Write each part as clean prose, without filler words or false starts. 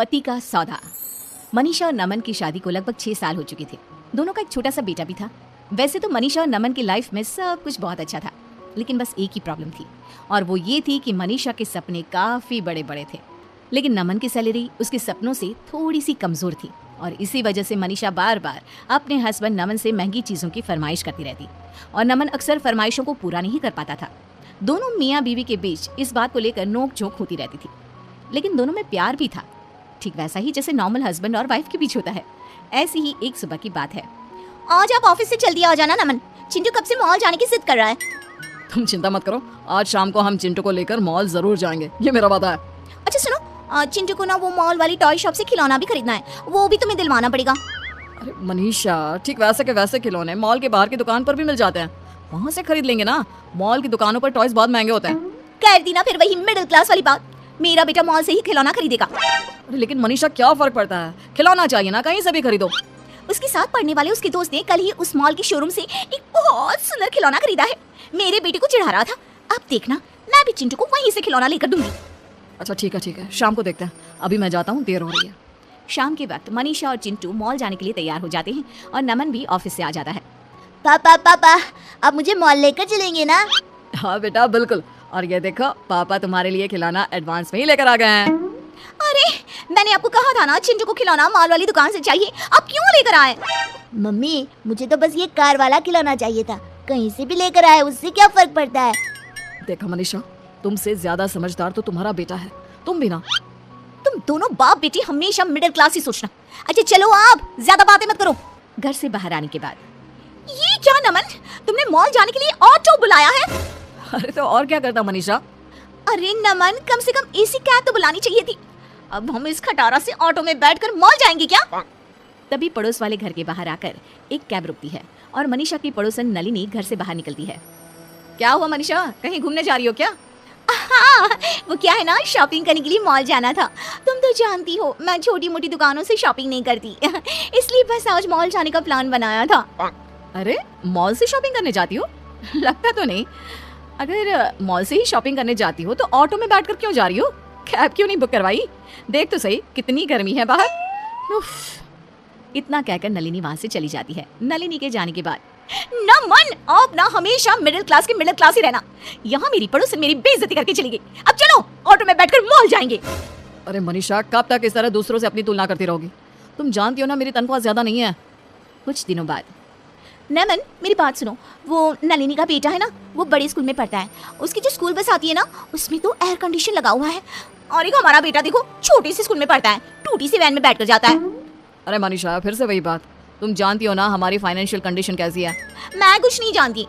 पति का सौदा। मनीषा और नमन की शादी को लगभग 6 साल हो चुके थे। दोनों का एक छोटा सा बेटा भी था। वैसे तो मनीषा और नमन की लाइफ में सब कुछ बहुत अच्छा था, लेकिन बस एक ही प्रॉब्लम थी, और वो ये थी कि मनीषा के सपने काफी बड़े बड़े थे, लेकिन नमन की सैलरी उसके सपनों से थोड़ी सी कमजोर थी। और इसी वजह से मनीषा बार बार अपने हस्बैंड नमन से महंगी चीजों की फरमाइश करती रहती, और नमन अक्सर फरमाइशों को पूरा नहीं कर पाता था। दोनों मियाँ बीवी के बीच इस बात को लेकर नोक झोंक होती रहती थी, लेकिन दोनों में प्यार भी था, ठीक वैसा ही जैसे नॉर्मल हस्बैंड और वाइफ के बीच होता है। ऐसी ही एक सुबह की बात है। आज आप ऑफिस से जल्दी आ जाना नमन, चिंटू कब से मॉल जाने की जिद कर रहा है। तुम चिंता मत करो, आज शाम को हम चिंटू को लेकर मॉल जरूर जाएंगे, ये मेरा वादा है। अच्छा सुनो, चिंटू को ना वो मॉल वाली टॉय शॉप से खिलौना भी खरीदना है, वो भी तुम्हें दिलवाना पड़ेगा। अरे मनीषा, ठीक वैसे के वैसे खिलौने मॉल के बाहर की दुकान पर भी मिल जाते हैं, वहाँ से खरीद लेंगे ना। मॉल की दुकानों पर टॉयज बहुत महंगे होते हैं। कर दी ना फिर वही मिडिल क्लास वाली बात, मेरा बेटा मॉल से ही खिलौना खरीदेगा। अरे लेकिन मनीषा, क्या फर्क पड़ता है, खिलौना चाहिए ना, कहीं से भी खरीदो। उसके साथ पढ़ने वाले उसके दोस्त ने कल ही उस मॉल की शोरूम से एक बहुत सुंदर खिलौना खरीदा है, मेरे बेटे को चिढ़ा रहा था। अब देखना, मैं भी चिंटू को वहीं से खिलौना लेकर दूंगी। अच्छा ठीक है, शाम को देखते हैं, अभी मैं जाता हूँ, देर हो रही है। शाम के वक्त मनीषा और चिंटू मॉल जाने के लिए तैयार हो जाते हैं, और नमन भी ऑफिस से आ जाता है। पापा अब मुझे मॉल लेकर चलेंगे ना। हाँ बेटा बिल्कुल, और ये देखो पापा तुम्हारे लिए खिलौना एडवांस में ही लेकर आ गए हैं। अरे मैंने आपको कहा था ना चिंटू को खिलौना मॉल वाली दुकान से चाहिए, आप क्यों लेकर आए। मम्मी मुझे तो बस ये कार वाला खिलौना चाहिए था, कहीं से भी लेकर आए उससे क्या फर्क पड़ता है। देखा मनीषा, तुमसे ज्यादा समझदार तो तुम्हारा बेटा है, तुम भी ना। तुम दोनों बाप बेटी हमेशा मिडिल क्लास ही सोचना। अच्छा चलो, आप ज्यादा बातें मत करो। घर से बाहर आने के बाद, ये क्या नमन, तुमने मॉल जाने के लिए ऑटो बुलाया है। अरे तो और क्या करता मनीषा। अरे नमन, कम से कम एसी कैब तो बुलानी चाहिए थी। अब हम इस खटारा से ऑटो में बैठकर मॉल जाएंगे क्या। तभी पड़ोस वाले घर के बाहर आकर एक कैब रुकती है, और मनीषा की पड़ोसन नलिनी घर से बाहर निकलती है। क्या हुआ मनीषा, कहीं घूमने जा रही हो क्या? हाँ, वो क्या है ना, शॉपिंग करने के लिए मॉल जाना था। तुम तो जानती हो मैं छोटी मोटी दुकानों से शॉपिंग नहीं करती, इसलिए बस आज मॉल जाने का प्लान बनाया था। अरे मॉल से शॉपिंग करने जाती हो? लगता तो नहीं। अगर मॉल से ही शॉपिंग करने जाती हो तो ऑटो में बैठकर क्यों जा रही हो? कैब क्यों नहीं बुक करवाई? देख तो सही कितनी गर्मी है बाहर। उफ। इतना कहकर नलिनी वहां से चली जाती है। नलिनी के जाने के बाद, नमन आप ना हमेशा मिडिल क्लास ही रहना। यहाँ मेरी पड़ोसन मेरी बेइज्जती करके चली गई, अब चलो ऑटो में बैठकर मॉल जाएंगे। अरे मनीषा, कब तक इस तरह दूसरों से अपनी तुलना करती रहोगी? तुम जानती हो ना मेरी तनख्वाह ज्यादा नहीं है। कुछ दिनों बाद, नमन मेरी बात सुनो, वो नलिनी का बेटा है ना, वो बड़े स्कूल में पढ़ता है। उसकी जो स्कूल बस आती है ना, उसमें तो एयर कंडीशन लगा हुआ है। और एक हमारा बेटा देखो छोटी सी स्कूल में पढ़ता है, टूटी सी वैन में बैठकर जाता है। अरे मनीषा, फिर से वही बात, तुम जानती हो ना हमारी फाइनेंशियल कंडीशन कैसी है। मैं कुछ नहीं जानती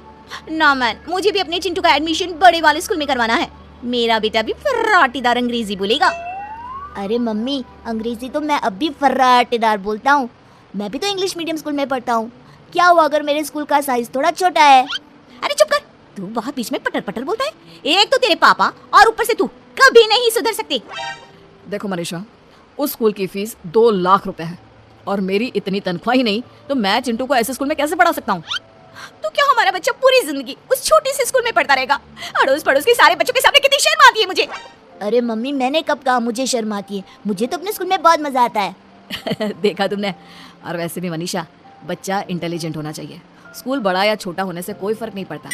नमन, मुझे भी अपने चिंटू का एडमिशन बड़े वाले स्कूल में करवाना है। मेरा बेटा भी फर्राटेदार अंग्रेजी बोलेगा। अरे मम्मी, अंग्रेजी तो मैं अब भी फर्राटेदार बोलता हूँ, मैं भी तो इंग्लिश मीडियम स्कूल में पढ़ता हूँ। क्या हुआ अगर मेरे स्कूल का साइज थोड़ा छोटा है। अरे चुप कर, तू बहुत बीच में पटर पटर बोलता है। एक तो तेरे पापा और ऊपर से तू कभी नहीं सुधर सकते। देखो मनीषा, उस स्कूल की फीस 2 लाख रुपए है, और मेरी इतनी तनख्वाह ही नहीं तो मैं चिंटू को ऐसे स्कूल में कैसे पढ़ा सकता हूँ? तो क्या हमारा बच्चा पूरी जिंदगी उस छोटी सी स्कूल में पढ़ता रहेगा? अड़ोस पड़ोस के सारे बच्चों के सामने कितनी शर्म आती है मुझे। अरे मम्मी, मैंने कब कहा मुझे शर्म आती है? मुझे तो अपने स्कूल में बहुत मजा आता है। देखा तुमने। और वैसे भी मनीषा, बच्चा इंटेलिजेंट होना चाहिए, स्कूल बड़ा या छोटा होने से कोई फर्क नहीं पड़ता।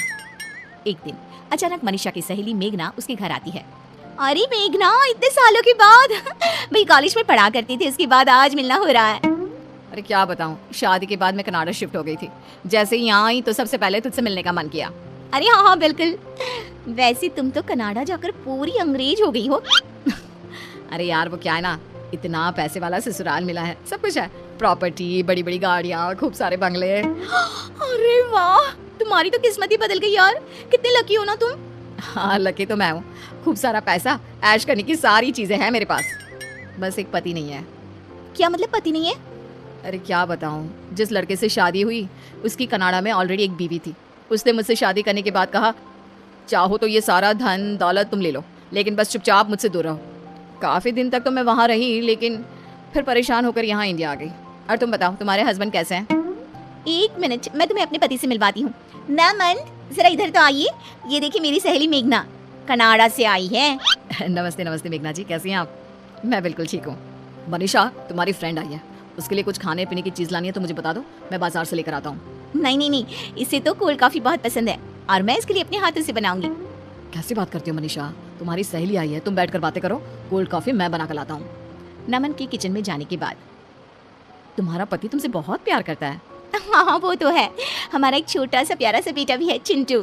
एक दिन अचानक मनीषा की सहेली मेघना उसके घर आती है। अरे मेघना, इतने सालों के बाद भाई कॉलेज में पढ़ा करती थी, उसके बाद आज मिलना हो रहा है। अरे क्या बताऊं, शादी के बाद मैं कनाडा शिफ्ट हो गई थी। जैसे ही यहाँ आई तो सबसे पहले तुझसे मिलने का मन किया। अरे हाँ बिल्कुल, वैसे तुम तो कनाडा जाकर पूरी अंग्रेज हो गई हो। अरे यार, वो क्या है ना, इतना पैसे वाला ससुराल मिला है, सब कुछ है, प्रॉपर्टी, बड़ी बड़ी गाड़ियाँ, खूब सारे बंगले। अरे वाह, तुम्हारी तो किस्मत ही बदल गई यार, कितने लकी हो ना तुम। हाँ लकी तो मैं हूँ, खूब सारा पैसा, ऐश करने की सारी चीजें हैं मेरे पास, बस एक पति नहीं है। क्या मतलब पति नहीं है? अरे क्या बताऊँ, जिस लड़के से शादी हुई उसकी कनाडा में ऑलरेडी एक बीवी थी। उसने मुझसे शादी करने के बाद कहा, चाहो तो ये सारा धन दौलत तुम ले लो, लेकिन बस चुपचाप मुझसे दूर रहो। काफ़ी दिन तक तो मैं वहाँ रही, लेकिन फिर परेशान होकर यहाँ इंडिया आ गई। और तुम बताओ, तुम्हारे हस्बैंड कैसे हैं? एक मिनट, मैं तुम्हें अपने पति से मिलवाती हूँ। नमन जरा इधर तो आइए, ये देखिए मेरी सहेली मेघना कनाडा से आई है। नमस्ते नमस्ते मेघना जी, कैसी हैं आप? मैं बिल्कुल ठीक हूँ। मनीषा, तुम्हारी फ्रेंड आई है, उसके लिए कुछ खाने पीने की चीज लानी है तो मुझे बता दो, मैं बाजार से लेकर आता हूँ। नहीं नहीं नहीं, इसे तो कोल्ड कॉफी बहुत पसंद है और मैं इसके लिए अपने हाथों से बनाऊंगी। कैसी बात करती हो मनीषा, तुम्हारी सहेली आई है, तुम बैठकर बातें करो, कोल्ड कॉफी मैं बना कर लाता हूँ। नमन के किचन में जाने के बाद तुम्हारा पति तुमसे बहुत प्यार करता है। हाँ वो तो है, हमारा एक छोटा सा प्यारा सा बेटा भी है, चिंटू।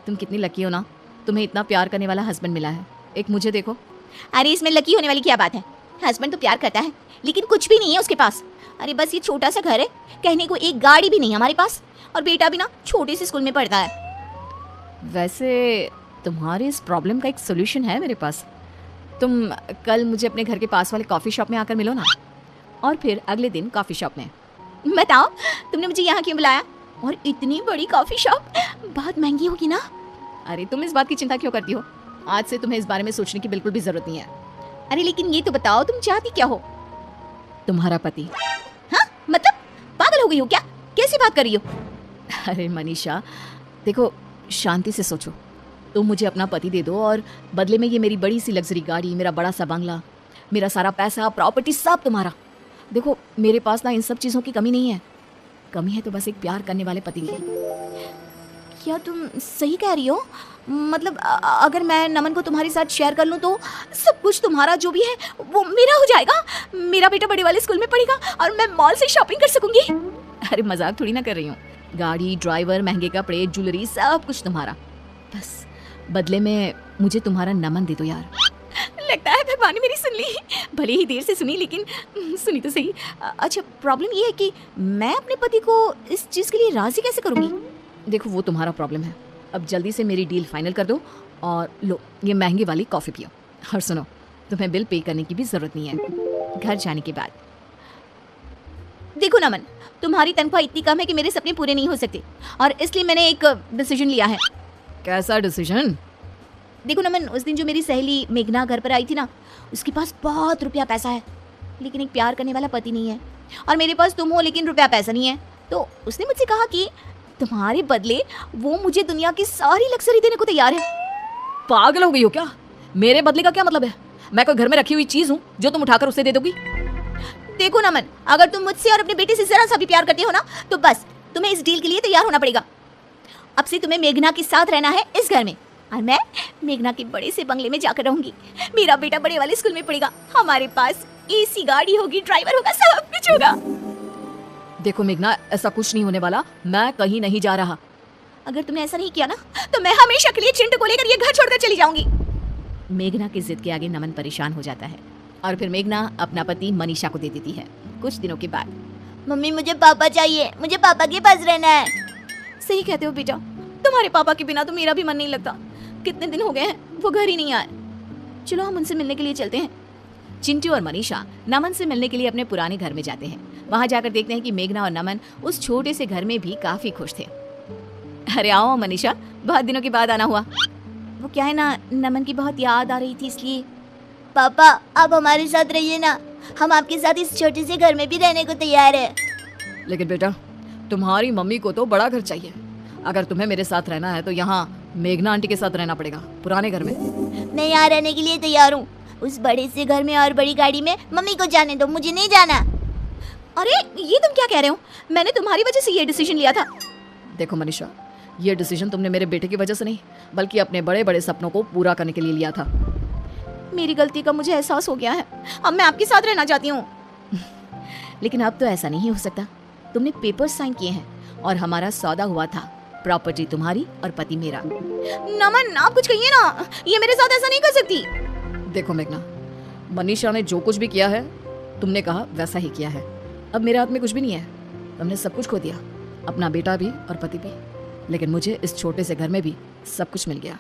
तुम कितनी लकी हो ना, तुम्हें इतना प्यार करने वाला हस्बैंड मिला है। एक मुझे देखो। अरे इसमें लकी होने वाली क्या बात है, हस्बैंड तो प्यार करता है लेकिन कुछ भी नहीं है उसके पास। अरे बस ये छोटा सा घर है, कहने को एक गाड़ी भी नहीं है हमारे पास, और बेटा भी ना छोटे से स्कूल में पढ़ता है। वैसे तुम्हारी इस प्रॉब्लम का एक सोल्यूशन है मेरे पास। तुम कल मुझे अपने घर के पास वाले कॉफ़ी शॉप में आकर मिलो ना। और फिर अगले दिन कॉफ़ी शॉप में। बताओ तुमने मुझे यहाँ क्यों बुलाया, और इतनी बड़ी कॉफी शॉप, बहुत महंगी होगी ना। अरे तुम इस बात की चिंता क्यों करती हो, आज से तुम्हें इस बारे में सोचने की बिल्कुल भी जरूरत नहीं है। अरे लेकिन ये तो बताओ तुम चाहती क्या हो। तुम्हारा पति। हाँ मतलब पागल हो गई हो क्या, कैसी बात कर रही हो। अरे मनीषा देखो, शांति से सोचो। तुम मुझे अपना पति दे दो और बदले में ये मेरी बड़ी सी लग्जरी गाड़ी, मेरा बड़ा सा बंगला, मेरा सारा पैसा, प्रॉपर्टी सब तुम्हारा। देखो मेरे पास ना इन सब चीज़ों की कमी नहीं है, कमी है तो बस एक प्यार करने वाले पति की। क्या तुम सही कह रही हो, मतलब अगर मैं नमन को तुम्हारे साथ शेयर कर लूँ तो सब कुछ तुम्हारा जो भी है वो मेरा हो जाएगा, मेरा बेटा बड़े वाले स्कूल में पढ़ेगा और मैं मॉल से शॉपिंग कर सकूंगी। अरे मजाक थोड़ी ना कर रही हूँ, गाड़ी, ड्राइवर, महंगे कपड़े, ज्वेलरी सब कुछ तुम्हारा। बस बदले में मुझे तुम्हारा नमन दे दो यार। लगता है भगवान ने मेरी सुन ली, भले ही देर से सुनी लेकिन सुनी तो सही। अच्छा प्रॉब्लम ये है कि मैं अपने पति को इस चीज़ के लिए राजी कैसे करूँगी। देखो वो तुम्हारा प्रॉब्लम है, अब जल्दी से मेरी डील फाइनल कर दो और लो ये महंगी वाली कॉफ़ी पियो। और सुनो, तुम्हें बिल पे करने की भी ज़रूरत नहीं है। घर जाने के बाद देखो नमन, तुम्हारी तनख्वाह इतनी कम है कि मेरे सपने पूरे नहीं हो सकते, और इसलिए मैंने एक डिसीजन लिया है। कैसा डिसीजन। देखो नमन, उस दिन जो मेरी सहेली मेघना घर पर आई थी ना, उसके पास बहुत रुपया पैसा है लेकिन एक प्यार करने वाला पति नहीं है, और मेरे पास तुम हो लेकिन रुपया पैसा नहीं है। तो उसने मुझसे कहा कि तुम्हारे बदले वो मुझे दुनिया की सारी लग्जरी देने को तैयार है। पागल हो गई हो क्या, मेरे बदले का क्या मतलब है। मैं कोई घर में रखी हुई चीज हूँ जो तुम उठाकर उसे दे दोगी। देखो नमन, अगर तुम मुझसे और अपने बेटे से जरा सा भी प्यार करते हो ना तो बस तुम्हें इस डील के लिए तैयार होना पड़ेगा। अब से तुम्हें मेघना के साथ रहना है इस घर में, और मैं मेघना के बड़े से बंगले में जाकर रहूंगी। मेरा बेटा बड़े वाले स्कूल में पढ़ेगा, हमारे पास एसी गाड़ी होगी, ड्राइवर होगा, सब कुछ होगा। देखो मेघना, ऐसा कुछ नहीं होने वाला, मैं कहीं नहीं जा रहा। अगर तुमने ऐसा नहीं किया ना तो मैं हमेशा के लिए चिंटू को लेकर ये घर छोड़कर चली जाऊंगी। मेघना की जिद के आगे नमन परेशान हो जाता है और फिर मेघना अपना पति मनीषा को दे देती है। कुछ दिनों के बाद मम्मी मुझे पापा चाहिए, मुझे पापा के पास रहना है। सही कहते हो बेटा, तुम्हारे पापा के बिना तो मेरा भी मन नहीं लगता। कितने दिन हो गए हैं वो घर ही नहीं आए। चलो हम उनसे मिलने के लिए चलते हैं। चिंटू और मनीषा नमन से मिलने के लिए अपने पुराने घर में जाते हैं। वहां जाकर देखते हैं कि मेघना और नमन उस छोटे से घर में भी काफी खुश थे। अरे आओ मनीषा, बहुत दिनों के बाद आना हुआ। वो क्या है ना, नमन की बहुत याद आ रही थी इसलिए। पापा आप हमारे साथ रहिए ना, हम आपके साथ इस छोटे से घर में भी रहने को तैयार है। लेकिन बेटा, तुम्हारी मम्मी को तो बड़ा घर चाहिए। अगर तुम्हें मेरे साथ रहना है तो यहाँ मेघना आंटी के साथ रहना पड़ेगा, पुराने घर में। मैं यहाँ रहने के लिए तैयार हूँ, उस बड़े से घर में और बड़ी गाड़ी में। मम्मी को जाने दो, मुझे नहीं जाना। अरे ये तुम क्या कह रहे हो, मैंने तुम्हारी वजह से ये डिसीजन लिया था। देखो मनीषा, ये डिसीजन तुमने मेरे बेटे की वजह से नहीं बल्कि अपने बड़े बड़े सपनों को पूरा करने के लिए लिया था। मेरी गलती का मुझे एहसास हो गया है, अब मैं आपके साथ रहना चाहती हूँ। लेकिन अब तो ऐसा नहीं हो सकता। तुमने पेपर साइन किए हैं और हमारा सौदा हुआ था, प्रॉपर्टी तुम्हारी और पति मेरा। नमन आप कुछ कहिए ना, ये मेरे साथ ऐसा नहीं कर सकती। देखो मेघना, मनीषा ने जो कुछ भी किया है तुमने कहा वैसा ही किया है। अब मेरे हाथ में कुछ भी नहीं है, तुमने सब कुछ खो दिया, अपना बेटा भी और पति भी। लेकिन मुझे इस छोटे से घर में भी सब कुछ मिल गया।